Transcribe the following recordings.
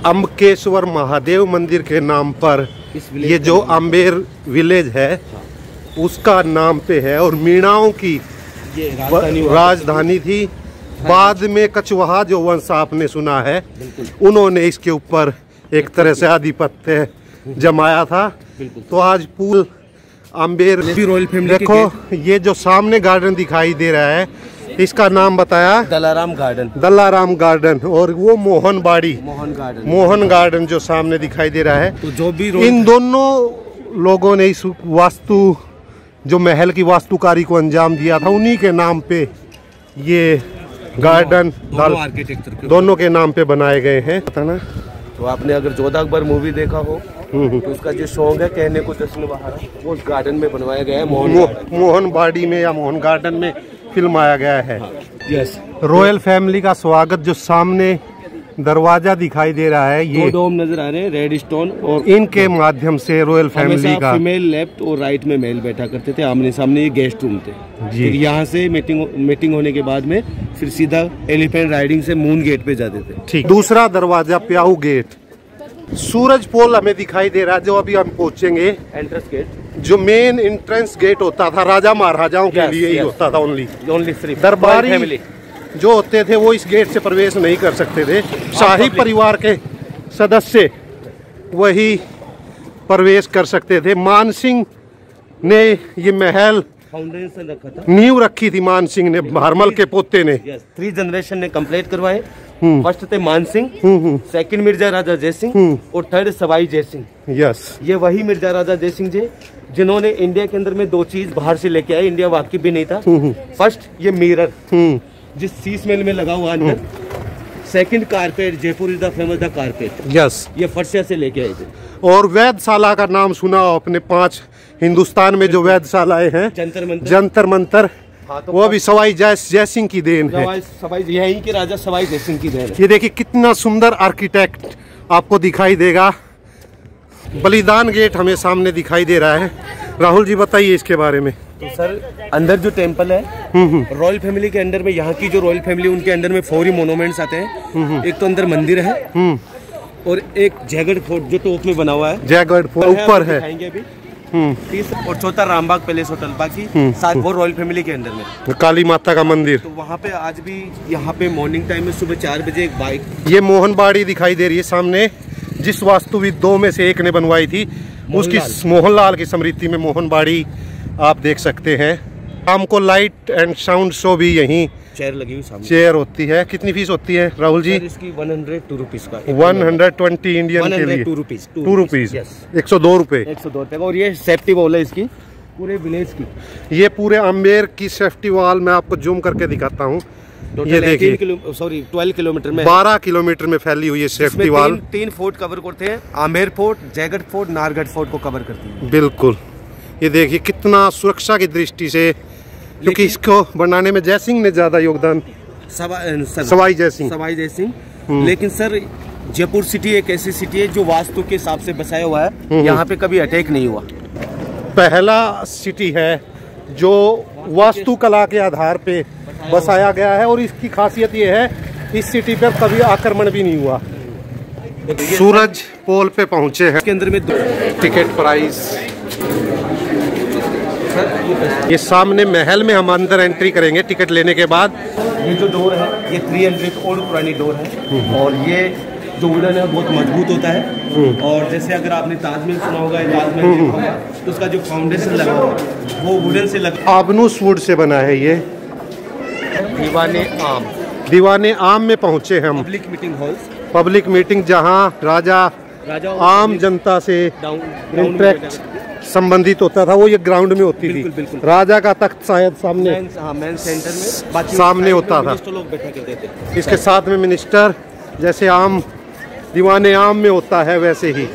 अम्बकेश्वर महादेव मंदिर के नाम पर ये जो आम्बेर विलेज है उसका नाम पे है। और मीणाओं की राजधानी थी। बाद में कछवाहा जो वंश आपने सुना है, उन्होंने इसके ऊपर एक तरह से आधिपत्य जमाया था। तो आज पूल आम्बेर रॉयल फैमिली देखो, ये जो सामने गार्डन दिखाई दे रहा है इसका नाम बताया दलाराम गार्डन। दलाराम गार्डन। और वो मोहन गार्डन जो सामने दिखाई दे रहा है। तो जो भी इन दोनों लोगों ने इस वास्तु जो महल की वास्तुकारी को अंजाम दिया था, उन्हीं के नाम पे ये गार्डन दोनों के नाम पे बनाए गए हैं। पता ना, तो आपने अगर जोधा अकबर मूवी देखा हो तो उसका जो सॉन्ग है कहने को जश्न बहार, वो उस गार्डन में बनवाया गया है। मोहन बाड़ी में या मोहन गार्डन में फिल्म आया गया है। यस। रॉयल फैमिली का स्वागत जो सामने दरवाजा दिखाई दे रहा है, ये दो डोम नजर आ रहे हैं, रेड स्टोन, और इनके माध्यम से रॉयल फैमिली का फीमेल लेफ्ट और राइट में मेल बैठा करते थे आमने सामने। ये गेस्ट रूम थे। फिर यहाँ से मीटिंग होने के बाद में फिर सीधा एलिफेंट राइडिंग से मून गेट पे जाते थे। ठीक। दूसरा दरवाजा प्याऊ गेट। सूरज पोल हमें दिखाई दे रहा है जो अभी हम पहुंचेंगे। एंट्रेंस गेट जो मेन एंट्रेंस गेट होता था राजा महाराजाओं के लिए ही होता था। ओनली दरबारी जो होते थे वो इस गेट से प्रवेश नहीं कर सकते थे। शाही परिवार के सदस्य वही प्रवेश कर सकते थे। मानसिंह ने ये महल फाउंडेशन रखा था, नींव रखी थी मानसिंह ने, भारमल के पोते ने। 3 जनरेशन ने कंप्लीट करवाए। फर्स्ट थे मानसिंह, सेकंड मिर्जा राजा जयसिंह और थर्ड सवाई जयसिंह। यस। ये वही मिर्जा राजा जयसिंह जी जिन्होंने इंडिया के अंदर में 2 चीज बाहर से लेके आए, इंडिया वाकिफ भी नहीं था। फर्स्ट ये मिरर जिस शीश महल में लगा हुआ अंदर। Second carpet, Jaipur is the famous the carpet. Yes. ये फर्शिया से लेके आए थे। और वैधशाला का नाम सुना हो अपने 5 हिंदुस्तान में जो वैधशालाएं हैं, जंतर मंतर, तो वो भी सवाई जयसिंह की देन है। यहीं के राजा सवाई जयसिंह की देन है। ये देखिए कितना सुंदर आर्किटेक्ट आपको दिखाई देगा। बलिदान गेट हमें सामने दिखाई दे रहा है। राहुल जी बताइए इसके बारे में। तो सर अंदर जो टेम्पल है रॉयल फैमिली के अंदर में, यहाँ की जो रॉयल फैमिली उनके अंदर में 4 ही मोनूमेंट्स आते हैं। एक तो अंदर मंदिर है और एक जयगढ़ फोर्ट जो टॉप में बना हुआ है। जयगढ़ फोर्ट ऊपर है अभी। और चौथा रामबाग पैलेस होटल। बाकी 7 वो रॉयल फैमिली के अंदर में। काली माता का मंदिर। तो वहाँ पे आज भी यहाँ पे मॉर्निंग टाइम में सुबह 4 बजे एक बाइक। ये मोहन बाड़ी दिखाई दे रही है सामने, जिस वास्तुविद 2 में से एक ने बनवाई थी, उसकी मोहनलाल की स्मृति में मोहन बाड़ी आप देख सकते हैं। शाम को लाइट एंड साउंड शो भी यहीं चेयर लगी हुई सामने। चेयर होती है। कितनी फीस होती है राहुल जी? इसकी 102 रुपीज का। 120 इंडियन के लिए 2 रुपीज 2 रुपीज 102 रुपए। 102 रुपए। और ये सेफ्टी वॉल है इसकी पूरे विलेज की। ये पूरे आम्बेर की सेफ्टी वॉल मैं आपको जूम करके दिखाता हूँ। ये देखिए 12 किलोमीटर में 12 किलोमीटर में फैली हुई है सेफ्टी वॉल। 3 फोर्ट कवर करते हैं। Amer fort, Jaigarh fort, Nahargarh fort को कवर करती है। बिल्कुल। ये देखिए कितना सुरक्षा की दृष्टि से, क्योंकि इसको बनाने में जयसिंह ने ज्यादा योगदान, सवाई जयसिंह। लेकिन सर जयपुर सिटी एक ऐसी सिटी है जो वास्तु के हिसाब से बसाया हुआ है। यहाँ पे कभी अटैक नहीं हुआ। पहला सिटी है जो वास्तुकला के आधार पे बसाया गया है। और इसकी खासियत ये है इस सिटी पर कभी आक्रमण भी नहीं हुआ। सूरज पोल पे पहुंचे हैं। इसके अंदर में टिकट प्राइस। ये सामने महल में हम अंदर एंट्री करेंगे टिकट लेने के बाद। ये जो डोर है ये 300 ओल्ड पुरानी डोर है। और ये जो वुडन है बहुत मजबूत होता है। और जैसे अगर आपने ताजमहल सुना होगा, ताजमहल तो उसका जो फाउंडेशन लगा हुआ है वो वुडन से लगा, आबनूस वुड से बना है। ये दीवाने आम में पहुंचे हम। पब्लिक मीटिंग जहां राजा आम जनता से इंटरेक्ट संबंधित होता था, वो ये ग्राउंड में होती थी। राजा का तख्त शायद सामने मेन सेंटर में सामने होता था। लोग बैठा करते थे। इसके साथ में मिनिस्टर, जैसे आम दीवाने आम में होता है वैसे ही।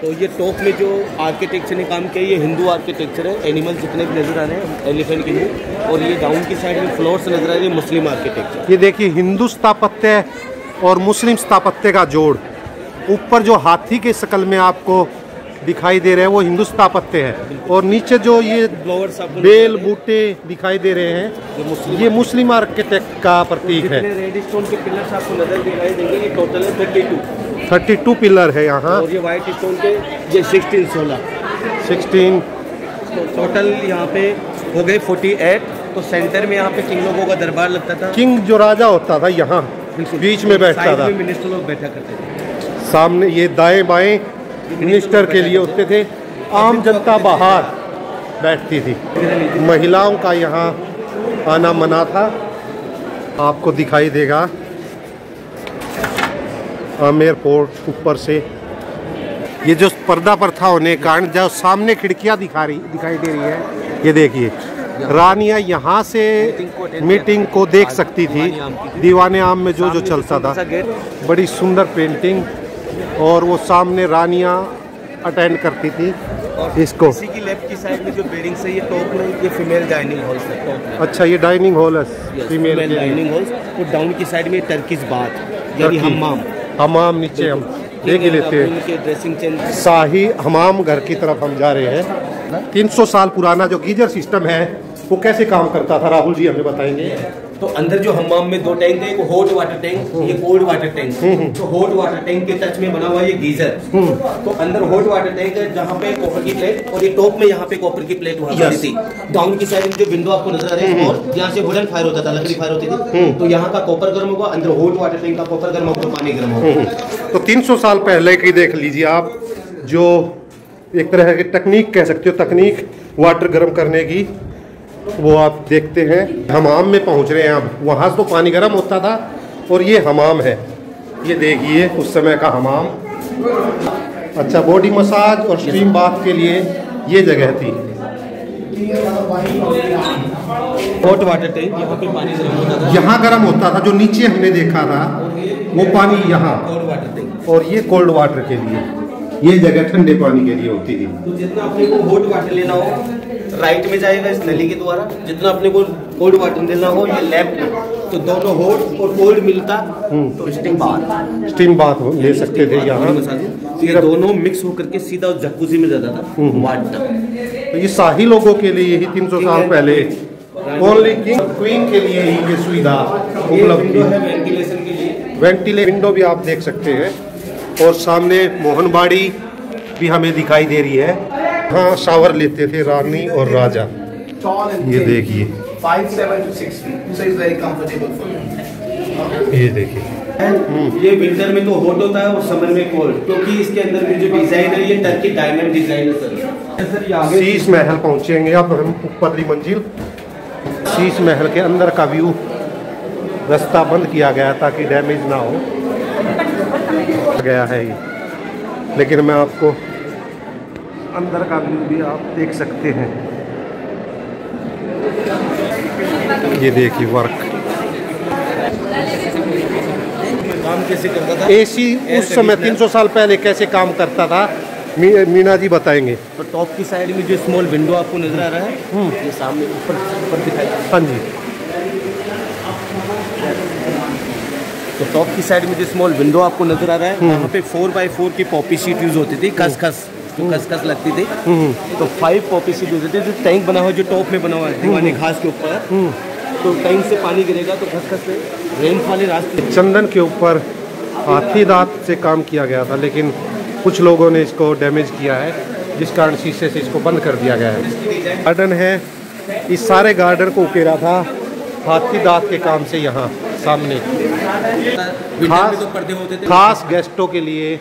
तो ये टॉप में जो आर्किटेक्चर ने काम किया, ये हिंदू आर्किटेक्चर है। एनिमल जितने भी नजर आ रहे हैं एलिफेंट के लिए। और ये डाउन की साइड में फ्लोर्स नजर आ रही है मुस्लिम आर्किटेक्चर। ये देखिए हिंदू स्थापत्य और मुस्लिम स्थापत्य का जोड़। ऊपर जो हाथी के शकल में आपको दिखाई दे रहे हैं वो हिंदू स्थापत्य है। और नीचे जो ये बेल बूटे दिखाई दे रहे हैं ये मुस्लिम आर्किटेक्ट का प्रतीक है। रेड स्टोन के पिलर्स आपको नजर दिखाई देंगे, ये टोटल है 32 पिलर है यहाँ। और ये व्हाइट स्टोन के ये 16 टोटल यहाँ पे हो गए 48। तो सेंटर में यहाँ पे किंग लोगों का दरबार लगता था। किंग जो राजा होता था यहाँ बीच में बैठता था, मिनिस्टर लोग बैठा करते थे। सामने ये दाएं बाएं मिनिस्टर के लिए होते थे, आम जनता बाहर बैठती थी। महिलाओं का यहाँ आना मना था। आपको दिखाई देगा आमेर फोर्ट ऊपर से। ये जो पर्दा प्रथा होने के कारण जो सामने खिड़कियाँ दिखाई दे रही है, ये देखिए रानियां यहाँ से मीटिंग को देख सकती थी। दीवाने आम में जो चलता था, बड़ी सुंदर पेंटिंग, और वो सामने रानियां अटेंड करती थी इसको। इसी की लेफ्ट की साइड में जो बिल्डिंग है ये टॉप में ये फीमेल डाइनिंग हॉल है। अच्छा, ये डाइनिंग हॉल है, फीमेल डाइनिंग हॉल। और डाउन की साइड में टर्किश बाथ यानी हमाम नीचे हम देख ही लेते हैं। ड्रेसिंग चेंज शाही हमाम घर की तरफ हम जा रहे हैं। 300 साल पुराना जो गीजर सिस्टम है वो कैसे काम करता था, राहुल जी हमें बताएंगे। तो अंदर जो हमाम में 2 टैंक है, एक हॉट वाटर टैंक, ये कोल्ड वाटर टैंक। तो हॉट वाटर टैंक के टच में बना हुआ ये गीजर। तो अंदर हॉट वाटर टैंक है जहाँ पे कॉपर की प्लेट, और ये टॉप में यहाँ पे कॉपर की प्लेट हुआ करती थी। डाउन की साइड में जो विंडो आपको नजर आ रही है, और यहाँ से वुडन फायर होता था, लकड़ी फायर होती थी। तो यहाँ का कॉपर गर्म होगा, अंदर हॉट वाटर टैंक का कॉपर गर्म होगा, पानी गर्म होगा। तो 300 साल पहले की देख लीजिए आप, जो एक तरह की तकनीक कह सकते हो, तकनीक वाटर गर्म करने की, वो आप देखते हैं। हमाम में पहुंच रहे हैं अब। वहाँ तो पानी गर्म होता था और ये हमाम है, ये देखिए उस समय का हमाम। अच्छा, बॉडी मसाज और स्टीम बाथ के लिए ये जगह थी। हॉट वाटर टैंक, यहाँ पे पानी गर्म होता था। यहाँ गर्म होता था, जो नीचे हमने देखा था वो पानी यहाँ, कोल्ड वाटर टैंक। और ये कोल्ड वाटर के लिए, ये जगह ठंडे पानी के लिए होती थी। तो जितना अपने को हॉट वाटर लेना हो राइट में जाएगा इस नली के द्वारा, जितना अपने को कोल्ड वाटर लेना हो ये लेफ्ट में। तो दोनों हॉट और कोल्ड मिलता तो स्टीम बाथ ले सकते थे यहाँ। ये दोनों मिक्स होकर के सीधा जकूजी में जाता था वाटर। तो ये शाही लोगों के लिए ही 300 साल पहले ओनली किंग क्वीन के लिए ही ये सुविधा उपलब्ध थी। वेंटिलेशन के लिए वेंटिलेशन विंडो भी आप देख सकते हैं। और सामने मोहनबाड़ी भी हमें दिखाई दे रही है। हाँ, शावर लेते थे रानी और राजा। ये देखिए 5'7" to 6 feet, so it's very comfortable for me. ये देखिए। ये विंटर में तो हॉट होता है और समर में कोल्ड, क्योंकि इसके अंदर में जो डिजाइन है ये टर्की डायमंड डिजाइन है सर। शीश महल पहुंचेंगे अब हम, ऊपरली मंजिल। शीश महल के अंदर का व्यू, रास्ता बंद किया गया ताकि डैमेज ना हो गया है ये, लेकिन मैं आपको अंदर का व्यू भी आप देख सकते हैं। ये देखिए वर्क, काम कैसे करता था एसी उस समय 300 साल पहले कैसे काम करता था, मीना जी बताएंगे। तो टॉप की साइड में जो स्मॉल विंडो आपको नजर आ रहा है, ये सामने ऊपर दिखाई। हाँ जी। तो टॉप की साइड में जो स्मॉल विंडो आपको नजर आ रहा है, वहाँ पे 4x4 की पॉपी शीट यूज होती थी, खसखस जो खसखस लगती थी। तो 5 पॉपी शीट यूज होती थी। जो टैंक बना हुआ जो टॉप में बना हुआ है दीवाने घास के ऊपर, तो टैंक से पानी गिरेगा तो खसखस से रेन वाले रास्ते। चंदन के ऊपर हाथी दांत से काम किया गया था, लेकिन कुछ लोगों ने इसको डैमेज किया है, जिस कारण शीशे से इसको बंद कर दिया गया है। गार्डन है, इस सारे गार्डन को उकेरा था हाथी दांत के काम से। यहाँ सामने खास गेस्टों के लिए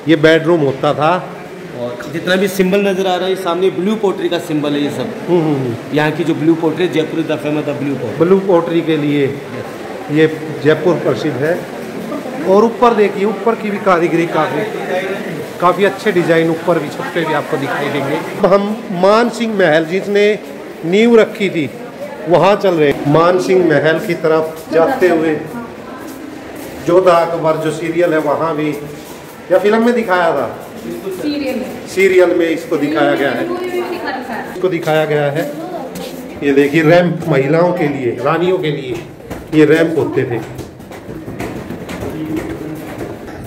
ये बेडरूम होता था। और जितना भी सिंबल नजर आ रहा है सामने ब्लू पोट्री का सिंबल है ये सब। यहाँ की जो blue pottery, Jaipur is the famous blue pottery के लिए ये जयपुर प्रसिद्ध है। और ऊपर देखिए, ऊपर की भी कारीगरी काफ़ी अच्छे डिजाइन ऊपर भी, छत पे भी आपको दिखाई देंगे। हम मान सिंह महल जिसने नींव रखी थी वहाँ चल रहे। मान सिंह महल की तरफ जाते हुए जोधा अकबर जो सीरियल है वहाँ भी, या फिल्म में दिखाया था, सीरियल में इसको दिखाया गया है, इसको दिखाया गया है। ये देखिए रैंप महिलाओं के लिए, रानियों के लिए ये रैंप होते थे।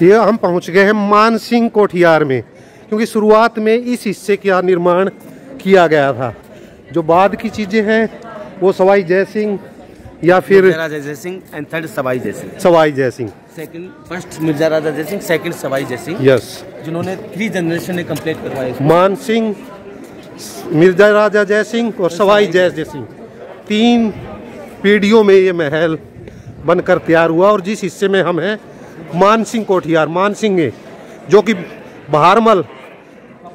ये हम पहुंच गए हैं मान सिंह कोठियार में। क्योंकि शुरुआत में इस हिस्से का निर्माण किया गया था। जो बाद की चीजें हैं वो सवाई जय सिंह या फिर मिर्जा राजा जय Singh and third Sawai Jai Singh. Sawai Jai Singh second, first Mirza राजा जय सिंह, सेकंड सवाई जय सिंह। यस, जिन्होंने 3 जनरेशन ने कंप्लीट करवाया। मान सिंह, मिर्जा राजा जय सिंह और सवाई जय सिंह, 3 पीढ़ियों में ये महल बनकर तैयार हुआ। और जिस हिस्से में हम हैं, मान सिंह कोठियार, मान सिंह है, जो कि बहारमल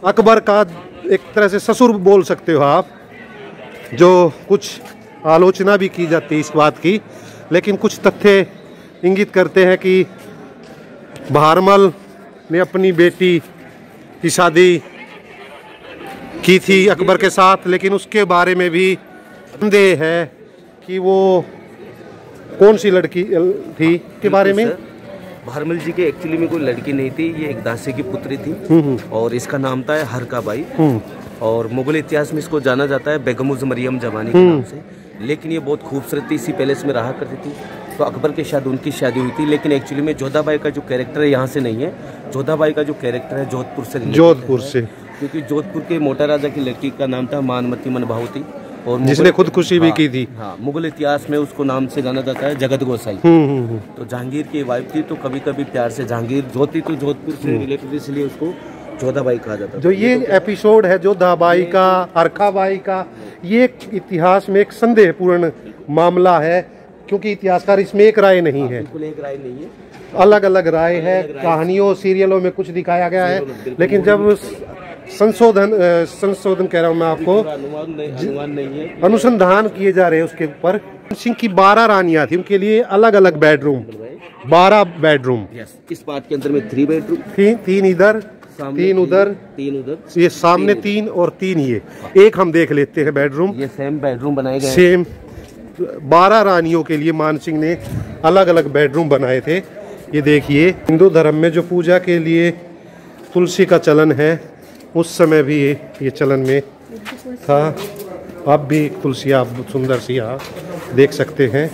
अकबर का एक तरह से ससुर बोल सकते हो आप। जो कुछ आलोचना भी की जाती है इस बात की, लेकिन कुछ तथ्य इंगित करते हैं कि बहारमल ने अपनी बेटी की शादी की थी अकबर के साथ, लेकिन उसके बारे में भी संदेह है कि वो कौन सी लड़की थी के बारे में। बहारमल जी के एक्चुअली में कोई लड़की नहीं थी, ये एक दासी की पुत्री थी और इसका नाम था हरकाबाई। और मुगल इतिहास में इसको जाना जाता है बेगम उज़ मरियम जवानी के नाम से। लेकिन ये बहुत खूबसूरत थी, इसी पैलेस में रहा करती थी। तो अकबर के साथ उनकी शादी हुई थी, लेकिन एक्चुअली में जोधाबाई का जो कैरेक्टर है यहाँ से नहीं है। जोधाबाई का जो कैरेक्टर है जोधपुर से, क्योंकि जोधपुर के मोटा राजा की लड़की का नाम था मानमती मनभावती, और जिसने खुदकुशी भी की थी। हाँ, मुगल इतिहास में उसको नाम से जाना जाता है जगत गोसाई। तो जहांगीर की वाइफ थी, तो कभी कभी प्यार से जहांगीर जोती तो जोधपुर से रिलेटेड, इसलिए उसको जोधाबाई कहा जाता है। जो ये एपिसोड है जोधाबाई का, हरकाबाई का, ये इतिहास में एक संदेहपूर्ण मामला है, क्योंकि इतिहासकार इसमें एक राय नहीं है। बिल्कुल एक राय नहीं है, अलग अलग राय है। कहानियों सीरियलों में कुछ दिखाया गया है, लेकिन जब संशोधन कह रहा हूँ मैं आपको, अनुमान नहीं है, अनुसंधान किए जा रहे हैं उसके ऊपर। सिंह की 12 रानियां थी, उनके लिए अलग अलग बेडरूम, 12 बेडरूम। इस पार्ट के अंदर में 3 बेडरूम, 3 इधर, 3 उधर, 3 उधर, ये सामने 3 और 3 ये। एक हम देख लेते हैं बेडरूम। ये सेम बेडरूम बनाए गए, सेम 12 रानियों के लिए मान सिंह ने अलग अलग बेडरूम बनाए थे। ये देखिए, हिंदू धर्म में जो पूजा के लिए तुलसी का चलन है, उस समय भी ये चलन में था। अब भी तुलसी आप सुंदर सी आप देख सकते हैं।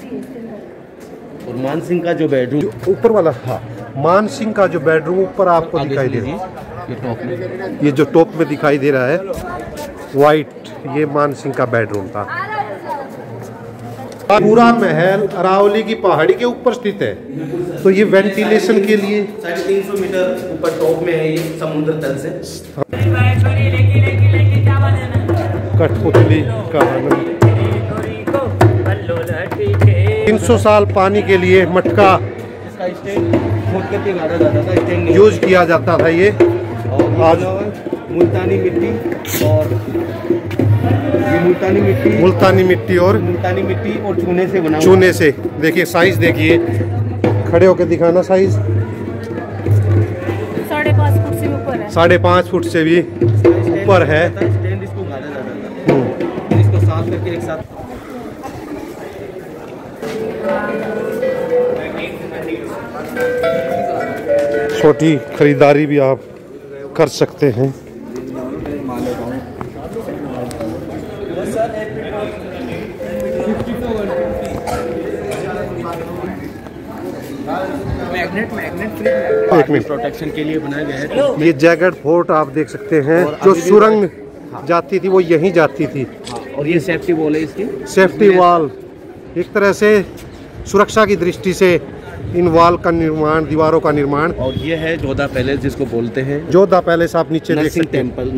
और मान सिंह का जो बेडरूम ऊपर वाला, हाँ, मान सिंह का जो बेडरूम ऊपर आपको दिखाई दे रहा है, ये जो टॉप में दिखाई दे रहा है वाइट, ये मान सिंह का बेडरूम था। पूरा महल अरावली की पहाड़ी के ऊपर स्थित है, तो ये वेंटिलेशन के लिए 350 मीटर ऊपर टॉप में है, ये समुद्र तल से। कठपुतली का आनंद। 300 साल पानी के लिए मटका यूज किया जाता था। ये आज मुल्तानी मिट्टी और मुल्तानी मिट्टी और चूने से बना, चूने से। देखिए साइज, देखिए खड़े होकर दिखाना साइज। 5.5 फुट से ऊपर है, 5.5 फुट से भी ऊपर है। स्टैंड इसको गाड़ा जाता था, इसको साफ करके एक साथ। छोटी खरीदारी भी आप कर सकते हैं। मैग्नेट प्रोटेक्शन के लिए बनाया गया है। ये जैगड फोर्ट आप देख सकते हैं, जो सुरंग जाती थी वो यहीं जाती थी। और ये सेफ्टी वॉल है, इसकी सेफ्टी वॉल, एक तरह से सुरक्षा की दृष्टि से इन वॉल का निर्माण, दीवारों का निर्माण। और ये है जोधा पैलेस, जिसको बोलते हैं जोधा पैलेस। आप नीचे देख सकते हैं, टेम्पल,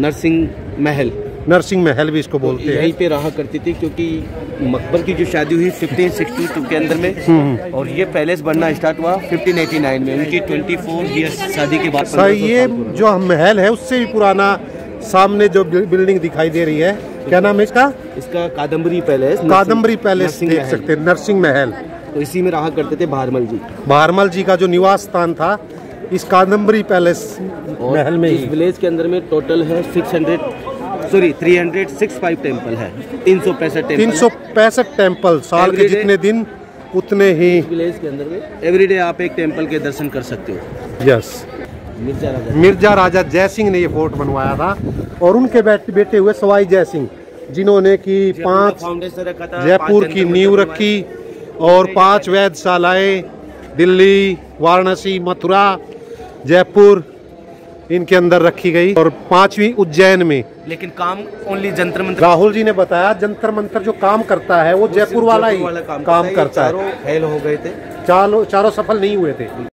नरसिंह महल भी इसको बोलते हैं। यहीं पे रहा करती थी, क्योंकि मकबर की जो शादी हुई 1562 के अंदर में, और ये पैलेस बनना स्टार्ट हुआ 1589 में, उनकी 24 ईयर्स शादी के बाद। ये जो महल है उससे भी पुराना सामने जो बिल्डिंग दिखाई दे रही है, क्या नाम है इसका? इसका कादम्बरी पैलेस देख सकते हैं, नरसिंह महल। तो इसी में रहा करते थे बहारमल जी का जो निवास स्थान था इस कादम्बरी पैलेस महल में। इस विलेज के अंदर में टोटल है 365 टेम्पल है, 365 टेम्पल। साल के जितने दिन उतने ही विलेज के अंदर में एवरीडे आप एक टेम्पल के दर्शन कर सकते हो। यस, मिर्जा राजा जय सिंह ने ये फोर्ट बनवाया था, और उनके बेटे हुए सवाई जय सिंह, जिन्होंने की 5 जयपुर की नींव रखी, और 5 वेधशालाएं दिल्ली, वाराणसी, मथुरा, जयपुर इनके अंदर रखी गई और 5वीं उज्जैन में। लेकिन काम ओनली जंतर मंतर। राहुल जी ने बताया जंतर मंतर जो काम करता है वो जयपुर वाला ही काम करता है। फेल हो गए थे, चारों सफल नहीं हुए थे।